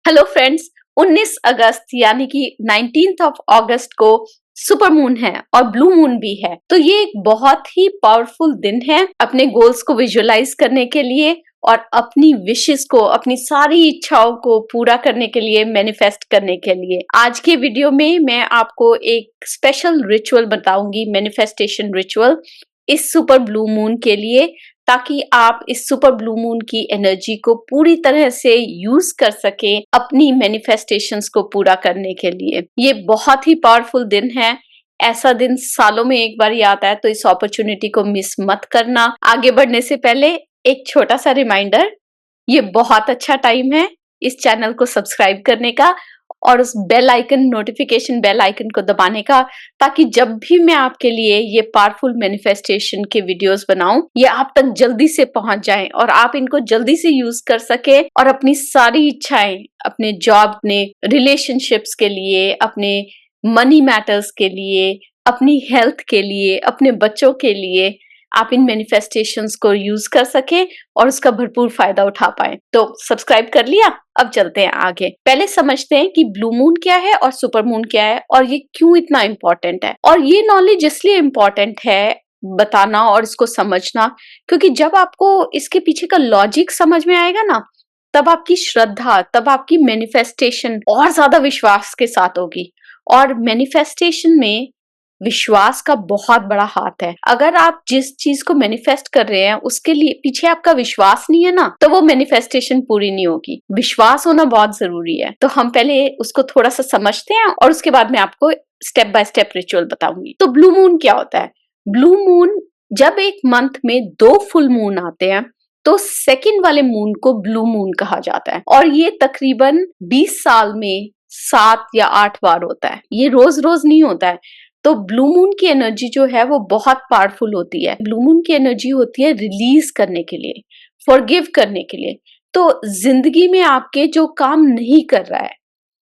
Hello friends, 19 अगस्त यानी कि 19th of अगस्त को सुपर मून है और ब्लू मून भी है। तो ये एक बहुत ही पावरफुल दिन है अपने गोल्स को विजुअलाइज करने के लिए और अपनी विशेस को, अपनी सारी इच्छाओं को पूरा करने के लिए, मैनिफेस्ट करने के लिए। आज के वीडियो में मैं आपको एक स्पेशल रिचुअल बताऊंगी, मैनिफेस्टेशन रिचुअल इस सुपर ब्लू मून के लिए, ताकि आप इस सुपर ब्लू मून की एनर्जी को पूरी तरह से यूज कर सके अपनी मैनिफेस्टेशंस को पूरा करने के लिए। ये बहुत ही पावरफुल दिन है। ऐसा दिन सालों में एक बार ही आता है, तो इस अपॉर्चुनिटी को मिस मत करना। आगे बढ़ने से पहले एक छोटा सा रिमाइंडर, ये बहुत अच्छा टाइम है इस चैनल को सब्सक्राइब करने का और उस bell icon, notification bell icon को दबाने का, ताकि जब भी मैं आपके लिए ये पावरफुल मैनिफेस्टेशन के वीडियोस बनाऊं, ये आप तक जल्दी से पहुंच जाएं और आप इनको जल्दी से यूज कर सके और अपनी सारी इच्छाएं, अपने जॉब, अपने रिलेशनशिप्स के लिए, अपने मनी मैटर्स के लिए, अपनी हेल्थ के लिए, अपने बच्चों के लिए, आप इन मैनिफेस्टेशंस को यूज कर सके और उसका भरपूर फायदा उठा पाए। तो सब्सक्राइब कर लिया, अब चलते हैं आगे। पहले समझते हैं कि ब्लू मून क्या है और सुपर मून क्या है और ये क्यों इतना इंपॉर्टेंट है। और ये नॉलेज इसलिए इंपॉर्टेंट है बताना और इसको समझना, क्योंकि जब आपको इसके पीछे का लॉजिक समझ में आएगा ना, तब आपकी श्रद्धा, तब आपकी मैनिफेस्टेशन और ज्यादा विश्वास के साथ होगी। और मैनिफेस्टेशन में विश्वास का बहुत बड़ा हाथ है। अगर आप जिस चीज को मैनिफेस्ट कर रहे हैं उसके लिए पीछे आपका विश्वास नहीं है ना, तो वो मैनिफेस्टेशन पूरी नहीं होगी। विश्वास होना बहुत जरूरी है। तो हम पहले उसको थोड़ा सा समझते हैं और उसके बाद मैं आपको स्टेप बाय स्टेप रिचुअल बताऊंगी। तो ब्लू मून क्या होता है? ब्लू मून, जब एक मंथ में 2 फुल मून आते हैं तो सेकंड वाले मून को ब्लू मून कहा जाता है और ये तकरीबन 20 साल में 7 या 8 बार होता है। ये रोज रोज नहीं होता है। तो ब्लू मून की एनर्जी जो है वो बहुत पावरफुल होती है। ब्लू मून की एनर्जी होती है रिलीज करने के लिए, फॉरगिव करने के लिए। तो जिंदगी में आपके जो काम नहीं कर रहा है,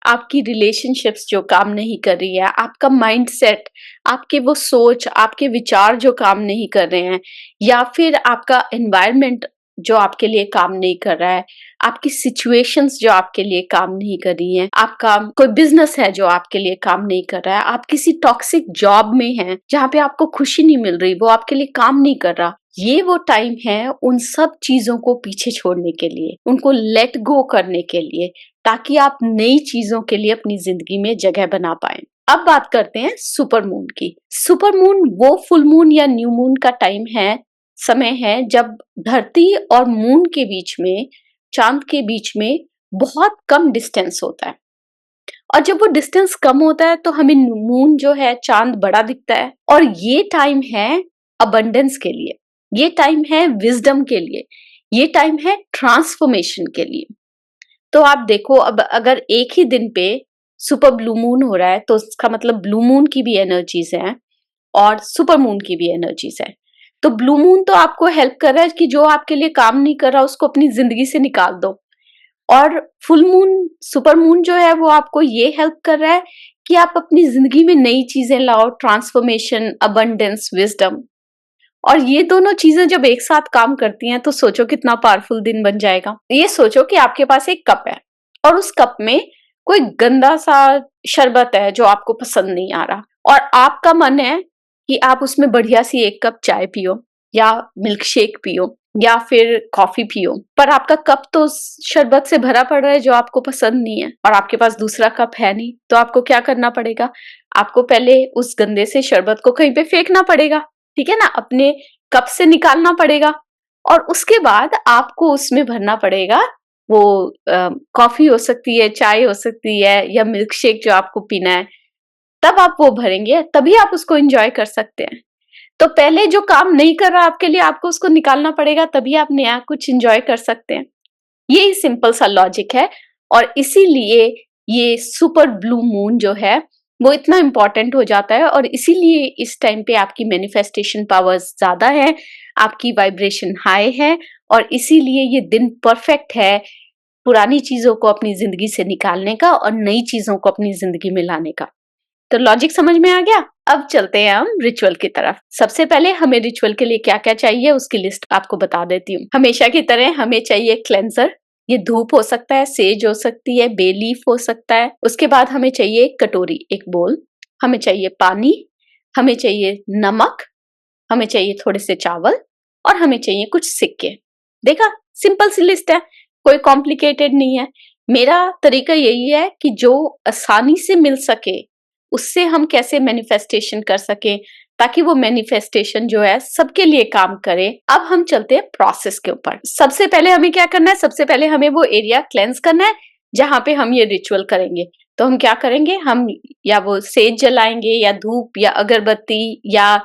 आपकी रिलेशनशिप्स जो काम नहीं कर रही है, आपका माइंडसेट, आपके वो सोच, आपके विचार जो काम नहीं कर रहे हैं, या फिर आपका एनवायरनमेंट जो आपके लिए काम नहीं कर रहा है, आपकी सिचुएशंस जो आपके लिए काम नहीं कर रही हैं, आपका कोई बिजनेस है जो आपके लिए काम नहीं कर रहा है, आप किसी टॉक्सिक जॉब में हैं जहाँ पे आपको खुशी नहीं मिल रही, वो आपके लिए काम नहीं कर रहा, ये वो टाइम है उन सब चीजों को पीछे छोड़ने के लिए, उनको लेट गो करने के लिए, ताकि आप नई चीजों के लिए अपनी जिंदगी में जगह बना पाए। अब बात करते हैं सुपर मून की। सुपर मून वो फुल मून या न्यू मून का टाइम है, समय है, जब धरती और मून के बीच में, चांद के बीच में बहुत कम डिस्टेंस होता है। और जब वो डिस्टेंस कम होता है तो हमें मून जो है, चांद बड़ा दिखता है। और ये टाइम है अबंडेंस के लिए, ये टाइम है विजडम के लिए, ये टाइम है ट्रांसफॉर्मेशन के लिए। तो आप देखो, अब अगर एक ही दिन पे सुपर ब्लू मून हो रहा है तो इसका मतलब ब्लू मून की भी एनर्जीज हैं और सुपर मून की भी एनर्जीज है। तो ब्लू मून तो आपको हेल्प कर रहा है कि जो आपके लिए काम नहीं कर रहा उसको अपनी जिंदगी से निकाल दो। और फुल मून, सुपर मून जो है वो आपको ये हेल्प कर रहा है कि आप अपनी जिंदगी में नई चीजें लाओ, ट्रांसफॉर्मेशन, अबंडेंस, विजडम। और ये दोनों चीजें जब एक साथ काम करती हैं तो सोचो कितना पावरफुल दिन बन जाएगा। ये सोचो कि आपके पास एक कप है और उस कप में कोई गंदा सा शरबत है जो आपको पसंद नहीं आ रहा, और आपका मन है कि आप उसमें बढ़िया सी एक कप चाय पियो या मिल्क शेक पियो या फिर कॉफी पियो, पर आपका कप तो शरबत से भरा पड़ रहा है जो आपको पसंद नहीं है और आपके पास दूसरा कप है नहीं। तो आपको क्या करना पड़ेगा? आपको पहले उस गंदे से शरबत को कहीं पे फेंकना पड़ेगा, ठीक है ना, अपने कप से निकालना पड़ेगा और उसके बाद आपको उसमें भरना पड़ेगा वो कॉफी हो सकती है, चाय हो सकती है या मिल्क शेक जो आपको पीना है। तब आप वो भरेंगे, तभी आप उसको एंजॉय कर सकते हैं। तो पहले जो काम नहीं कर रहा आपके लिए, आपको उसको निकालना पड़ेगा, तभी आप नया कुछ एंजॉय कर सकते हैं। यही सिंपल सा लॉजिक है और इसीलिए ये सुपर ब्लू मून जो है वो इतना इंपॉर्टेंट हो जाता है और इसीलिए इस टाइम पे आपकी मैनिफेस्टेशन पावर्स ज्यादा है, आपकी वाइब्रेशन हाई है और इसीलिए ये दिन परफेक्ट है पुरानी चीजों को अपनी जिंदगी से निकालने का और नई चीजों को अपनी जिंदगी में लाने का। तो लॉजिक समझ में आ गया? अब चलते हैं हम रिचुअल की तरफ। सबसे पहले हमें रिचुअल के लिए क्या क्या चाहिए उसकी लिस्ट आपको बता देती हूँ। हमेशा की तरह हमें चाहिए क्लेंजर ये धूप हो सकता है, सेज हो सकती है, बे लीफ हो सकता है। उसके बाद हमें चाहिए एक कटोरी, एक बोल, हमें चाहिए पानी, हमें चाहिए नमक, हमें चाहिए थोड़े से चावल और हमें चाहिए कुछ सिक्के। देखा, सिंपल सी लिस्ट है, कोई कॉम्प्लिकेटेड नहीं है। मेरा तरीका यही है कि जो आसानी से मिल सके उससे हम कैसे मैनिफेस्टेशन कर सके, ताकि वो मैनिफेस्टेशन जो है सबके लिए काम करे। अब हम चलते हैं प्रोसेस के ऊपर। सबसे पहले हमें क्या करना है, सबसे पहले हमें वो एरिया क्लेंस करना है जहां पे हम ये रिचुअल करेंगे। तो हम क्या करेंगे, हम या वो सेज जलाएंगे या धूप या अगरबत्ती या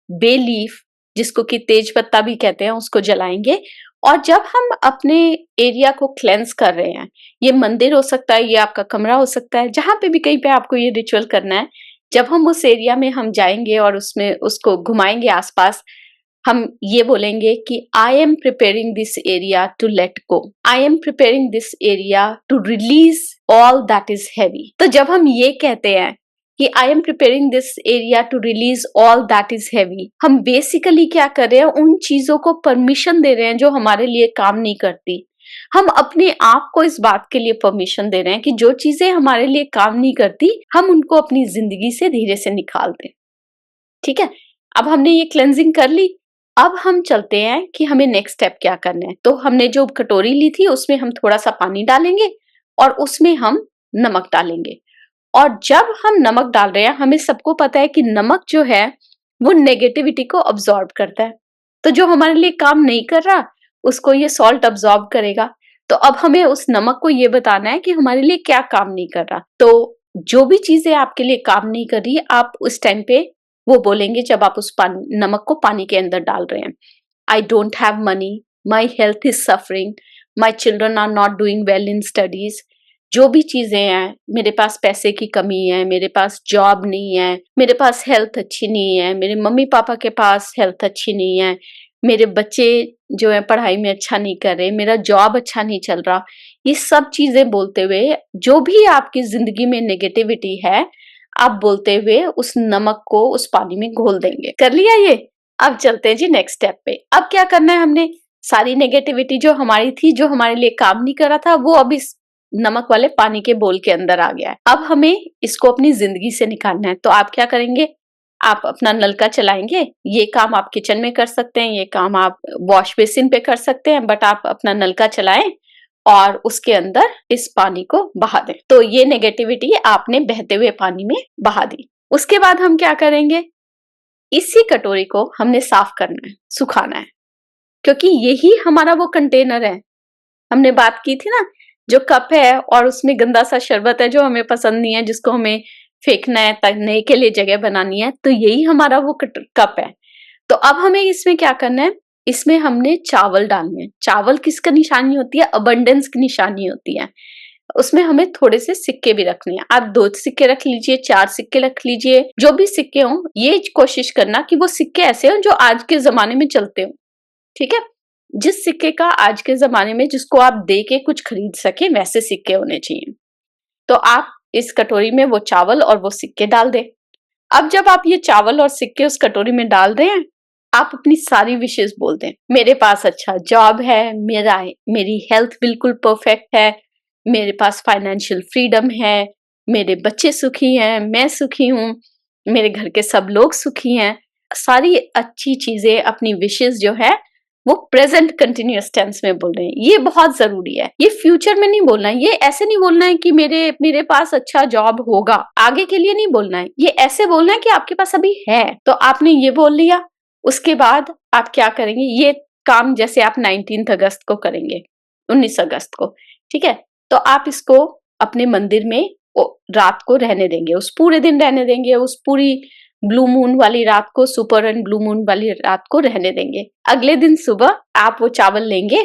बे लीफ, जिसको कि तेज पत्ता भी कहते हैं, उसको जलाएंगे। और जब हम अपने एरिया को क्लेंस कर रहे हैं, ये मंदिर हो सकता है, ये आपका कमरा हो सकता है, जहां पे भी कहीं पे आपको ये रिचुअल करना है, जब हम उस एरिया में हम जाएंगे और उसमें उसको घुमाएंगे आसपास, हम ये बोलेंगे कि I am preparing this area to let go, I am preparing this area to release all that is heavy. तो जब हम ये कहते हैं कि I am preparing this area to release all that is heavy, हम बेसिकली क्या कर रहे हैं, उन चीजों को परमिशन दे रहे हैं जो हमारे लिए काम नहीं करती। हम अपने आप को इस बात के लिए परमिशन दे रहे हैं कि जो चीजें हमारे लिए काम नहीं करती, हम उनको अपनी जिंदगी से धीरे से निकाल दें। ठीक है, अब हमने ये क्लेंजिंग कर ली। अब हम चलते हैं कि हमें नेक्स्ट स्टेप क्या करना है। तो हमने जो कटोरी ली थी उसमें हम थोड़ा सा पानी डालेंगे और उसमें हम नमक डालेंगे। और जब हम नमक डाल रहे हैं, हमें सबको पता है कि नमक जो है वो नेगेटिविटी को अब्सॉर्ब करता है। तो जो हमारे लिए काम नहीं कर रहा उसको ये सॉल्ट अब्सॉर्ब करेगा। तो अब हमें उस नमक को ये बताना है कि हमारे लिए क्या काम नहीं कर रहा। तो जो भी चीजें आपके लिए काम नहीं कर रही, आप उस टाइम पे वो बोलेंगे जब आप उस नमक को पानी के अंदर डाल रहे हैं। I don't have money, my health is suffering, my children are not doing well in studies. जो भी चीजें हैं, मेरे पास पैसे की कमी है, मेरे पास जॉब नहीं है, मेरे पास हेल्थ अच्छी नहीं है, मेरे मम्मी पापा के पास हेल्थ अच्छी नहीं है, मेरे बच्चे जो है पढ़ाई में अच्छा नहीं कर रहे, मेरा जॉब अच्छा नहीं चल रहा, ये सब चीजें बोलते हुए जो भी आपकी जिंदगी में नेगेटिविटी है, आप बोलते हुए उस नमक को उस पानी में घोल देंगे। कर लिया ये? अब चलते हैं जी नेक्स्ट स्टेप पे। अब क्या करना है, हमने सारी नेगेटिविटी जो हमारी थी, जो हमारे लिए काम नहीं कर रहा था, वो अब इस नमक वाले पानी के बोल के अंदर आ गया है। अब हमें इसको अपनी जिंदगी से निकालना है। तो आप क्या करेंगे, आप अपना नलका चलाएंगे। ये काम आप किचन में कर सकते हैं, ये काम आप वॉश बेसिन पे कर सकते हैं, बट आप अपना नलका चलाएं और उसके अंदर इस पानी को बहा दें। तो ये नेगेटिविटी आपने बहते हुए पानी में बहा दी। उसके बाद हम क्या करेंगे, इसी कटोरी को हमने साफ करना है, सुखाना है, क्योंकि यही हमारा वो कंटेनर है। हमने बात की थी ना, जो कप है और उसमें गंदा सा शरबत है जो हमें पसंद नहीं है, जिसको हमें फेंकना है, तकने के लिए जगह बनानी है, तो यही हमारा वो कप है। तो अब हमें इसमें क्या करना है, इसमें हमने चावल डालने हैं। चावल किसका निशानी होती है, अबंडेंस की निशानी होती है। उसमें हमें थोड़े से सिक्के भी रखने हैं। आप 2 सिक्के रख लीजिए, 4 सिक्के रख लीजिए, जो भी सिक्के हों, ये कोशिश करना कि वो सिक्के ऐसे हो जो आज के जमाने में चलते हो। ठीक है, जिस सिक्के का आज के जमाने में जिसको आप दे के कुछ खरीद सके, वैसे सिक्के होने चाहिए। तो आप इस कटोरी में वो चावल और वो सिक्के डाल दें। अब जब आप ये चावल और सिक्के उस कटोरी में डाल रहे हैं, आप अपनी सारी विशेष बोल दें। मेरे पास अच्छा जॉब है, मेरी हेल्थ बिल्कुल परफेक्ट है, मेरे पास फाइनेंशियल फ्रीडम है, मेरे बच्चे सुखी हैं, मैं सुखी हूँ, मेरे घर के सब लोग सुखी हैं। सारी अच्छी चीजें, अपनी विशेष जो है वो प्रेजेंट कंटिन्यूअस टेंस में बोल रहे हैं। ये बहुत जरूरी है। ये फ्यूचर में नहीं बोलना है। ये ऐसे नहीं बोलना है कि मेरे पास अच्छा जॉब होगा, आगे के लिए नहीं बोलना है। ये ऐसे बोलना है कि आपके पास अभी है। तो आपने ये बोल लिया। उसके बाद आप क्या करेंगे, ये काम जैसे आप 19 अगस्त को करेंगे, 19 अगस्त को, ठीक है, तो आप इसको अपने मंदिर में रात को रहने देंगे, उस पूरे दिन रहने देंगे, उस पूरी ब्लू मून वाली रात को, सुपर एंड ब्लू मून वाली रात को रहने देंगे। अगले दिन सुबह आप वो चावल लेंगे,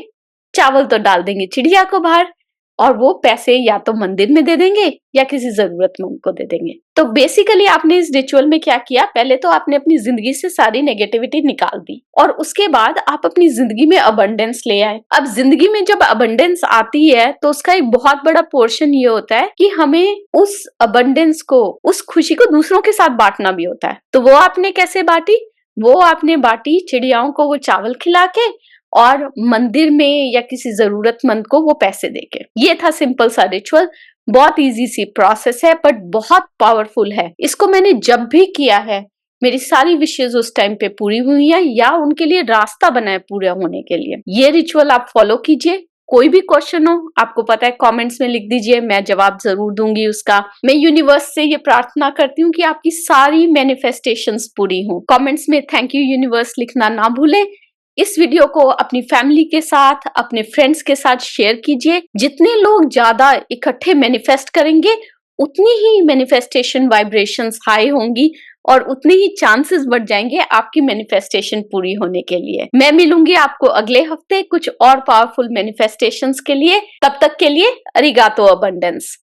चावल तो डाल देंगे चिड़िया को बाहर, और वो पैसे या तो मंदिर में दे देंगे या किसी जरूरतमंद को दे देंगे। तो बेसिकली आपने इस रिचुअल में क्या किया, पहले तो आपने अपनी जिंदगी से सारी नेगेटिविटी निकाल दी, और उसके बाद आप अपनी जिंदगी में अबंडेंस ले आए। अब जिंदगी में जब अबंडेंस आती है तो उसका एक बहुत बड़ा पोर्शन ये होता है कि हमें उस अबंडेंस को, उस खुशी को दूसरों के साथ बांटना भी होता है। तो वो आपने कैसे बांटी, वो आपने बांटी चिड़ियाओं को वो चावल खिला के, और मंदिर में या किसी जरूरतमंद को वो पैसे देके। ये था सिंपल सा रिचुअल, बहुत इजी सी प्रोसेस है बट बहुत पावरफुल है। इसको मैंने जब भी किया है मेरी सारी विशेष उस टाइम पे पूरी हुई है या उनके लिए रास्ता बना है पूरा होने के लिए। ये रिचुअल आप फॉलो कीजिए। कोई भी क्वेश्चन हो आपको पता है कमेंट्स में लिख दीजिए, मैं जवाब जरूर दूंगी उसका। मैं यूनिवर्स से ये प्रार्थना करती हूँ कि आपकी सारी मैनिफेस्टेशंस पूरी हों। कमेंट्स में थैंक यू यूनिवर्स लिखना ना भूलें। इस वीडियो को अपनी फैमिली के साथ, अपने फ्रेंड्स के साथ शेयर कीजिए। जितने लोग ज्यादा इकट्ठे मैनिफेस्ट करेंगे उतनी ही मैनिफेस्टेशन वाइब्रेशंस हाई होंगी और उतने ही चांसेस बढ़ जाएंगे आपकी मैनिफेस्टेशन पूरी होने के लिए। मैं मिलूंगी आपको अगले हफ्ते कुछ और पावरफुल मैनिफेस्टेशंस के लिए। तब तक के लिए अरिगातो अबंडेंस।